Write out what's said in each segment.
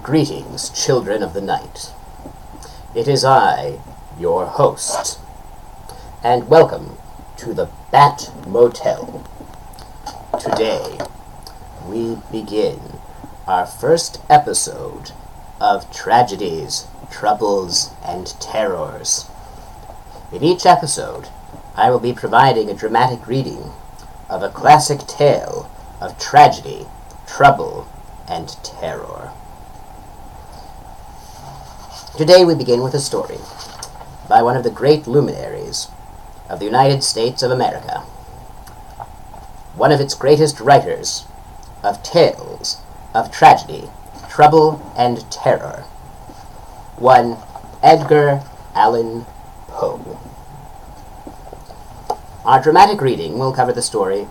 Greetings, children of the night. It is I, your host, and welcome to the Bat Motel. Today, we begin our first episode of Tragedies, Troubles, and Terrors. In each episode, I will be providing a dramatic reading of a classic tale of tragedy, trouble, and terror. Today we begin with a story by one of the great luminaries of the United States of America, one of its greatest writers of tales of tragedy, trouble, and terror, one Edgar Allan Poe. Our dramatic reading will cover the story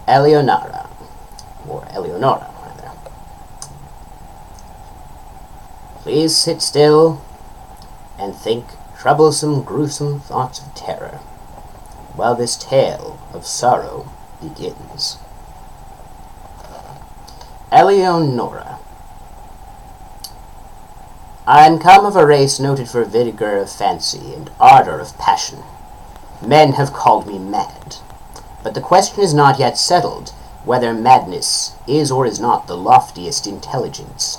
Eleonora, rather. Please sit still and think troublesome, gruesome thoughts of terror while this tale of sorrow begins. Eleonora. I am come of a race noted for vigor of fancy and ardor of passion. Men have called me mad, but the question is not yet settled whether madness is or is not the loftiest intelligence,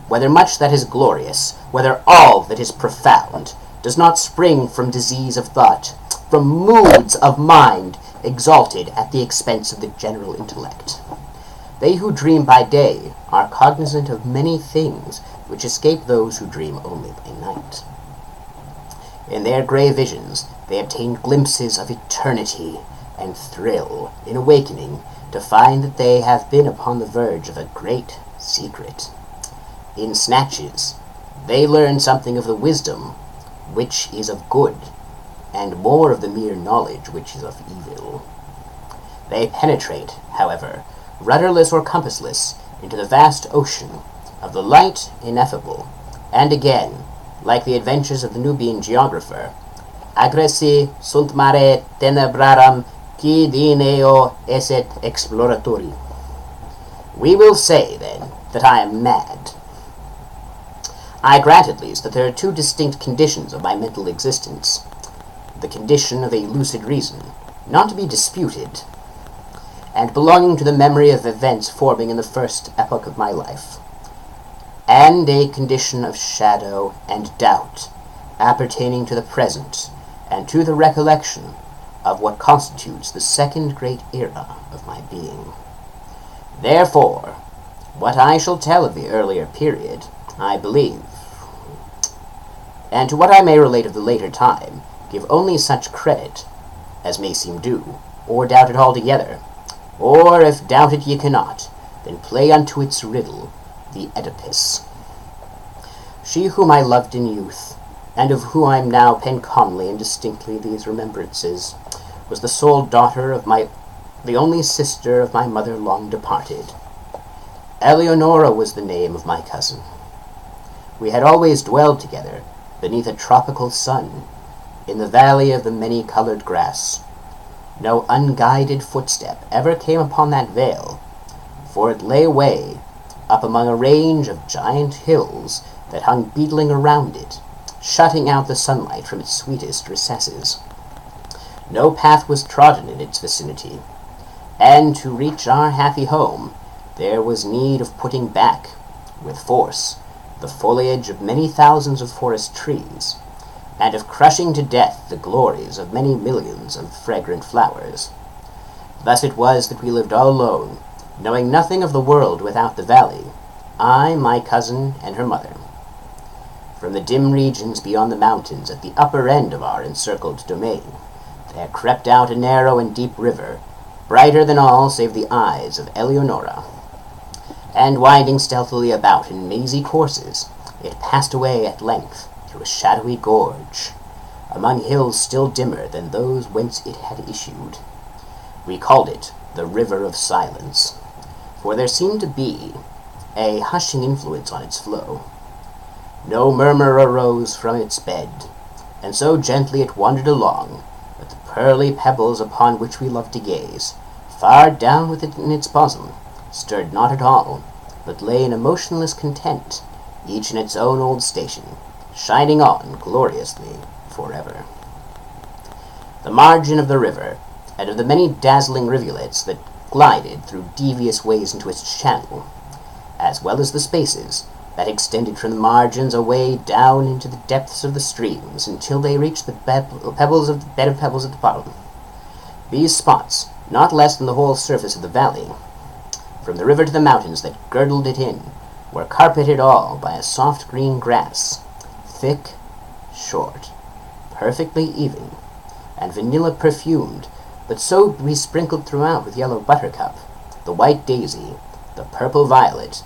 whether much that is glorious, whether all that is profound, does not spring from disease of thought, from moods of mind exalted at the expense of the general intellect. They who dream by day are cognizant of many things which escape those who dream only by night. In their grey visions, they obtain glimpses of eternity and thrill in awakening to find that they have been upon the verge of a great secret. In snatches, they learn something of the wisdom which is of good, and more of the mere knowledge which is of evil. They penetrate, however, rudderless or compassless, into the vast ocean of the light ineffable, and again, like the adventures of the Nubian geographer, agressi sunt mare tenebraram qui dineo esset exploratori. We will say, then, that I am mad. I grant at least that there are two distinct conditions of my mental existence. The condition of a lucid reason, not to be disputed, and belonging to the memory of events forming in the first epoch of my life, and a condition of shadow and doubt, appertaining to the present, and to the recollection of what constitutes the second great era of my being. Therefore, what I shall tell of the earlier period, I believe, and to what I may relate of the later time, give only such credit as may seem due, or doubt it altogether, or if doubt it ye cannot, then play unto its riddle the Oedipus. She whom I loved in youth, and of whom I now pen calmly and distinctly these remembrances, was the sole daughter of the only sister of my mother long departed. Eleonora was the name of my cousin. We had always dwelled together beneath a tropical sun, in the valley of the many-colored grass. No unguided footstep ever came upon that vale, for it lay away up among a range of giant hills that hung beetling around it, shutting out the sunlight from its sweetest recesses. No path was trodden in its vicinity, and to reach our happy home, there was need of putting back, with force, the foliage of many thousands of forest trees, and of crushing to death the glories of many millions of fragrant flowers. Thus it was that we lived all alone, knowing nothing of the world without the valley, I, my cousin, and her mother. From the dim regions beyond the mountains at the upper end of our encircled domain, there crept out a narrow and deep river, brighter than all save the eyes of Eleonora, and winding stealthily about in mazy courses, it passed away at length through a shadowy gorge, among hills still dimmer than those whence it had issued. We called it the River of Silence, for there seemed to be a hushing influence on its flow. No murmur arose from its bed, and so gently it wandered along, that the pearly pebbles upon which we loved to gaze, far down within its bosom, stirred not at all, but lay in a motionless content, each in its own old station, shining on gloriously forever. The margin of the river, and of the many dazzling rivulets that glided through devious ways into its channel, as well as the spaces that extended from the margins away down into the depths of the streams until they reached the bed of pebbles at the bottom. These spots, not less than the whole surface of the valley, from the river to the mountains that girdled it in, were carpeted all by a soft green grass, thick, short, perfectly even, and vanilla perfumed, but so besprinkled throughout with yellow buttercup, the white daisy, the purple violet,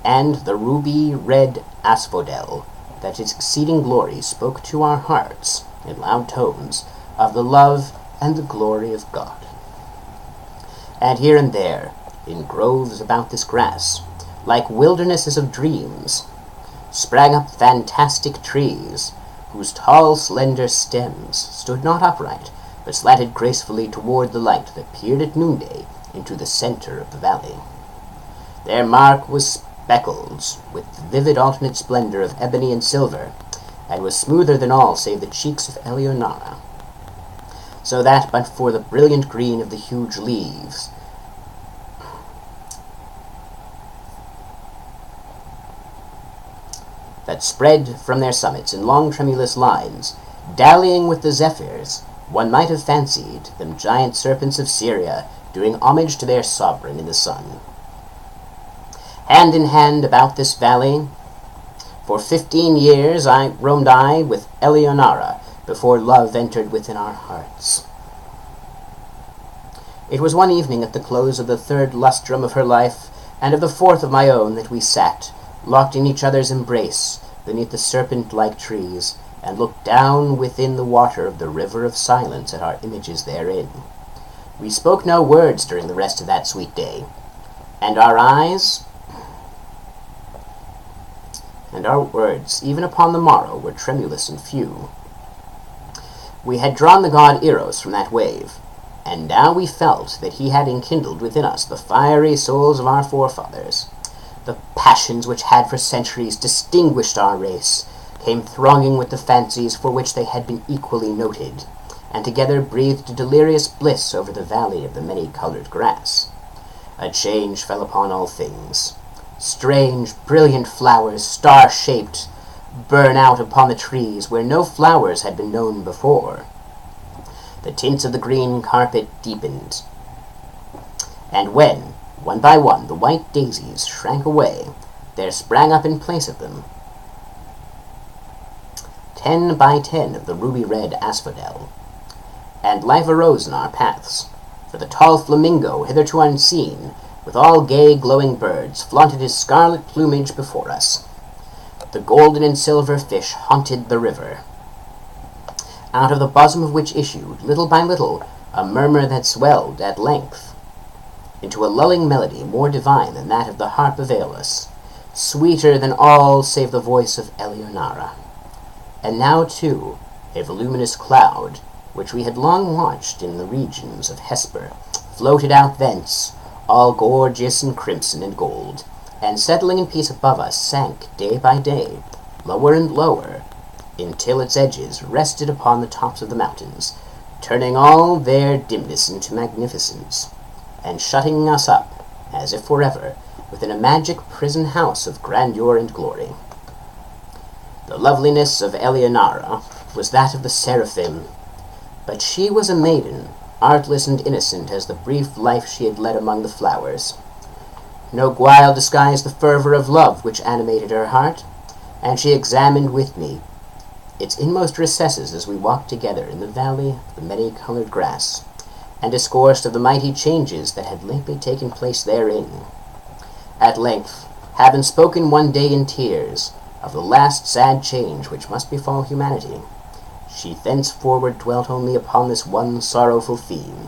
and the ruby-red asphodel, that its exceeding glory spoke to our hearts, in loud tones, of the love and the glory of God. And here and there, in groves about this grass, like wildernesses of dreams, sprang up fantastic trees, whose tall, slender stems stood not upright, but slanted gracefully toward the light that peered at noonday into the center of the valley. Their mark was speckled with the vivid alternate splendor of ebony and silver, and was smoother than all save the cheeks of Eleonora, so that but for the brilliant green of the huge leaves that spread from their summits in long tremulous lines, dallying with the zephyrs, one might have fancied them giant serpents of Syria doing homage to their sovereign in the sun. Hand in hand about this valley, for 15 years roamed I with Eleonora before love entered within our hearts. It was one evening at the close of the 3rd lustrum of her life, and of the 4th of my own, that we sat, locked in each other's embrace, beneath the serpent-like trees, and looked down within the water of the river of silence at our images therein. We spoke no words during the rest of that sweet day, and our eyes and our words, even upon the morrow, were tremulous and few. We had drawn the god Eros from that wave, and now we felt that he had enkindled within us the fiery souls of our forefathers. The passions which had for centuries distinguished our race came thronging with the fancies for which they had been equally noted, and together breathed delirious bliss over the valley of the many-colored grass. A change fell upon all things. Strange, brilliant flowers, star-shaped, burn out upon the trees where no flowers had been known before. The tints of the green carpet deepened, and when, one by one, the white daisies shrank away, there sprang up in place of them 10 by 10 of the ruby-red asphodel, and life arose in our paths, for the tall flamingo, hitherto unseen, with all gay glowing birds, flaunted his scarlet plumage before us. The golden and silver fish haunted the river, out of the bosom of which issued, little by little, a murmur that swelled, at length, into a lulling melody more divine than that of the harp of Aeolus, sweeter than all save the voice of Eleonora. And now, too, a voluminous cloud, which we had long watched in the regions of Hesper, floated out thence, all gorgeous and crimson and gold, and settling in peace above us, sank day by day, lower and lower, until its edges rested upon the tops of the mountains, turning all their dimness into magnificence, and shutting us up, as if forever, within a magic prison house of grandeur and glory. The loveliness of Eleonora was that of the seraphim, but she was a maiden, artless and innocent as the brief life she had led among the flowers. No guile disguised the fervor of love which animated her heart, and she examined with me its inmost recesses as we walked together in the valley of the many-colored grass, and discoursed of the mighty changes that had lately taken place therein. At length, having spoken one day in tears of the last sad change which must befall humanity, she thenceforward dwelt only upon this one sorrowful theme,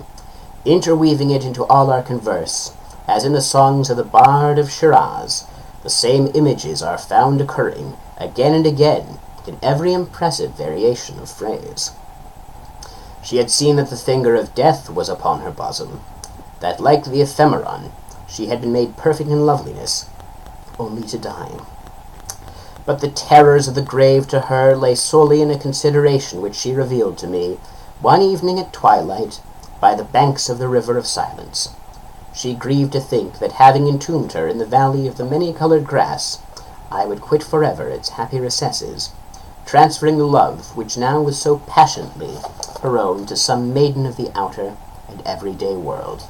interweaving it into all our converse, as in the songs of the Bard of Shiraz, the same images are found occurring again and again in every impressive variation of phrase. She had seen that the finger of death was upon her bosom, that like the ephemeron, she had been made perfect in loveliness, only to die. But the terrors of the grave to her lay solely in a consideration which she revealed to me one evening at twilight by the banks of the river of silence. She grieved to think that, having entombed her in the valley of the many-colored grass, I would quit forever its happy recesses, transferring the love which now was so passionately her own to some maiden of the outer and everyday world.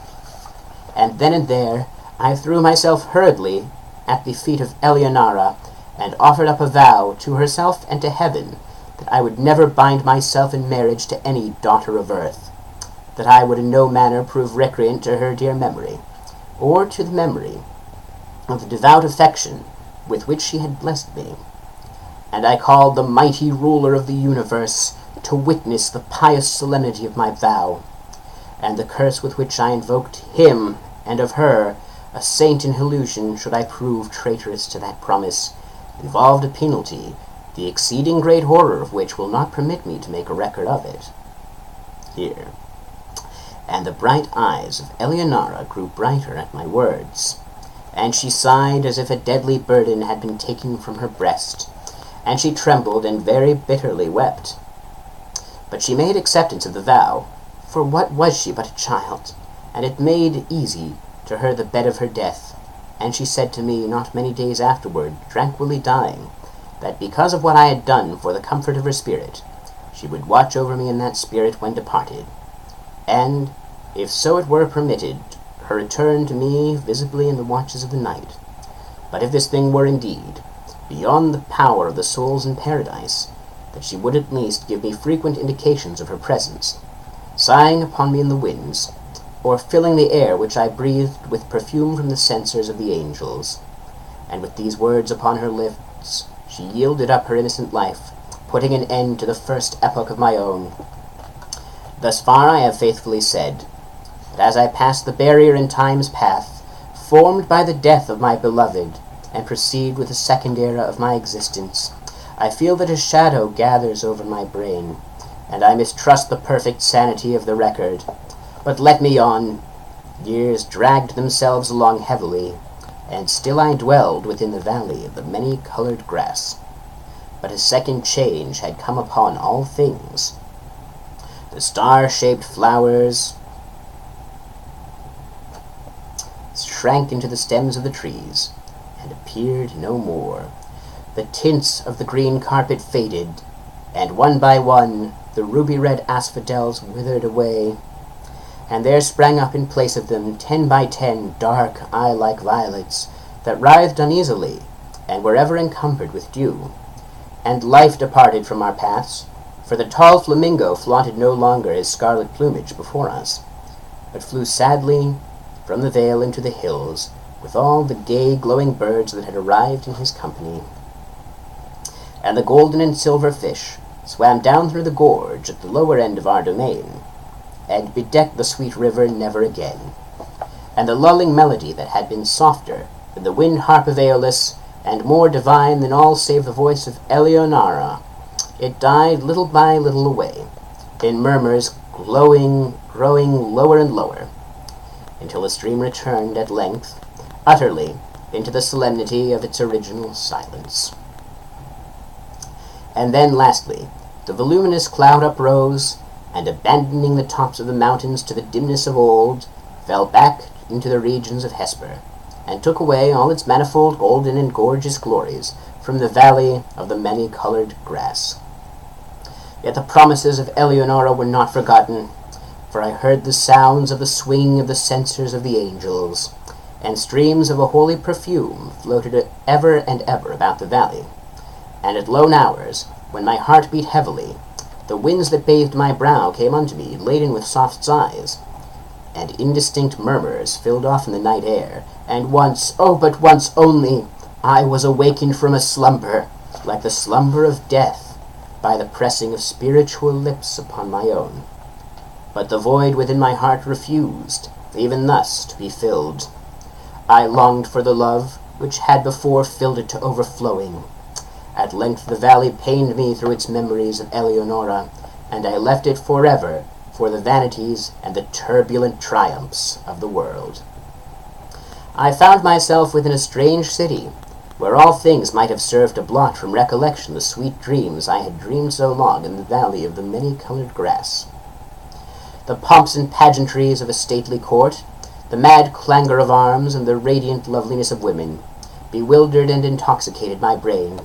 And then and there I threw myself hurriedly at the feet of Eleonora, and offered up a vow to herself and to heaven that I would never bind myself in marriage to any daughter of earth, that I would in no manner prove recreant to her dear memory, or to the memory of the devout affection with which she had blessed me. And I called the mighty ruler of the universe to witness the pious solemnity of my vow, and the curse with which I invoked him, and of her, a saint in illusion, should I prove traitorous to that promise, involved a penalty, the exceeding great horror of which will not permit me to make a record of it here. And the bright eyes of Eleonora grew brighter at my words, and she sighed as if a deadly burden had been taken from her breast, and she trembled and very bitterly wept. But she made acceptance of the vow, for what was she but a child, and it made easy to her the bed of her death, and she said to me not many days afterward, tranquilly dying, that because of what I had done for the comfort of her spirit, she would watch over me in that spirit when departed, and, if so it were permitted, her return to me visibly in the watches of the night. But if this thing were indeed beyond the power of the souls in paradise, that she would at least give me frequent indications of her presence, sighing upon me in the winds, or filling the air which I breathed with perfume from the censers of the angels. And with these words upon her lips, she yielded up her innocent life, putting an end to the first epoch of my own. Thus far I have faithfully said, that as I pass the barrier in time's path, formed by the death of my beloved, and proceed with the second era of my existence, I feel that a shadow gathers over my brain, and I mistrust the perfect sanity of the record. But let me on. Years dragged themselves along heavily, and still I dwelled within the valley of the many-colored grass. But a second change had come upon all things. The star-shaped flowers shrank into the stems of the trees, and appeared no more. The tints of the green carpet faded, and one by one the ruby-red asphodels withered away, and there sprang up in place of them 10 by 10 dark eye-like violets that writhed uneasily, and were ever encumbered with dew. And life departed from our paths, for the tall flamingo flaunted no longer his scarlet plumage before us, but flew sadly from the vale into the hills, with all the gay glowing birds that had arrived in his company. And the golden and silver fish swam down through the gorge at the lower end of our domain, and bedecked the sweet river never again. And the lulling melody that had been softer than the wind harp of Aeolus, and more divine than all save the voice of Eleonora, it died little by little away, in murmurs growing lower and lower, until the stream returned at length, utterly, into the solemnity of its original silence. And then, lastly, the voluminous cloud uprose, and abandoning the tops of the mountains to the dimness of old, fell back into the regions of Hesper, and took away all its manifold golden and gorgeous glories from the valley of the many-colored grass. Yet the promises of Eleonora were not forgotten, for I heard the sounds of the swinging of the censers of the angels, and streams of a holy perfume floated ever and ever about the valley. And at lone hours, when my heart beat heavily, the winds that bathed my brow came unto me, laden with soft sighs, and indistinct murmurs filled off in the night air, and once, oh, but once only, I was awakened from a slumber, like the slumber of death, by the pressing of spiritual lips upon my own. But the void within my heart refused, even thus, to be filled. I longed for the love which had before filled it to overflowing. At length the valley pained me through its memories of Eleonora, and I left it forever for the vanities and the turbulent triumphs of the world. I found myself within a strange city, where all things might have served to blot from recollection the sweet dreams I had dreamed so long in the valley of the many-colored grass. The pomps and pageantries of a stately court, the mad clangor of arms, and the radiant loveliness of women, bewildered and intoxicated my brain.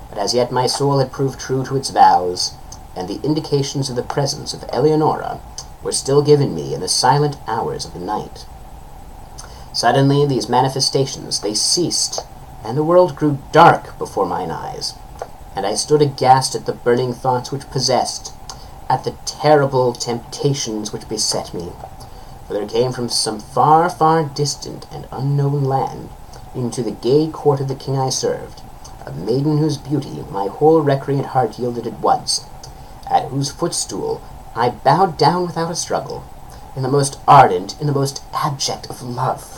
But as yet my soul had proved true to its vows, and the indications of the presence of Eleonora were still given me in the silent hours of the night. Suddenly these manifestations, they ceased, and the world grew dark before mine eyes, and I stood aghast at the burning thoughts which possessed, at the terrible temptations which beset me, for there came from some far, far distant and unknown land into the gay court of the king I served, a maiden whose beauty my whole recreant heart yielded at once, at whose footstool I bowed down without a struggle, in the most ardent, in the most abject of love.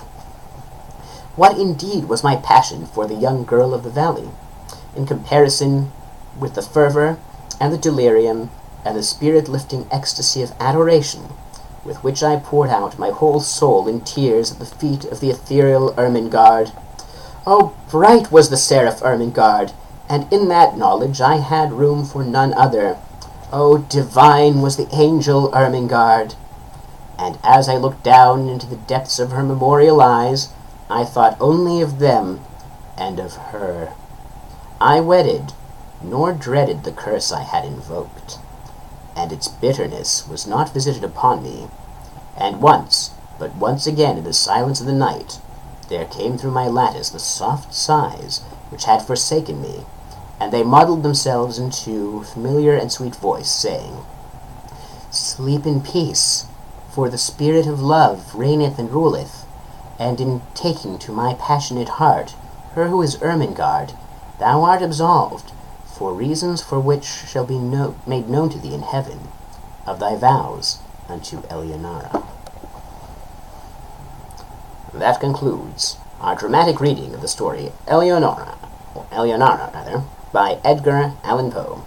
What indeed was my passion for the young girl of the valley, in comparison with the fervor and the delirium and the spirit-lifting ecstasy of adoration with which I poured out my whole soul in tears at the feet of the ethereal Ermengarde? Oh, bright was the seraph Ermengarde, and in that knowledge I had room for none other. Oh, divine was the angel Ermengarde! And as I looked down into the depths of her memorial eyes, I thought only of them and of her. I wedded, nor dreaded the curse I had invoked, and its bitterness was not visited upon me. And once, but once again in the silence of the night, there came through my lattice the soft sighs which had forsaken me, and they modelled themselves into a familiar and sweet voice, saying, "Sleep in peace, for the spirit of love reigneth and ruleth, and in taking to my passionate heart her who is Ermengarde, thou art absolved, for reasons for which shall be made known to thee in heaven, of thy vows unto Eleonora." That concludes our dramatic reading of the story Eleonora, by Edgar Allan Poe.